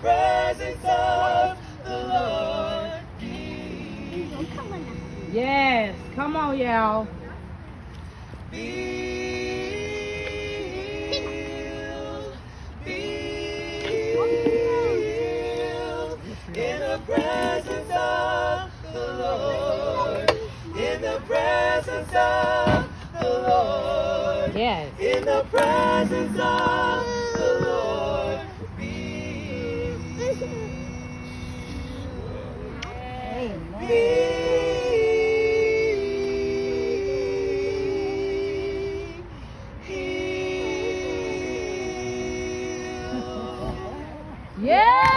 presence of the Lord. Be Yes, come on, y'all. healed, be healed in the presence of the Lord. In the presence of the Lord. Yes. In the presence of the Lord. Be Yeah.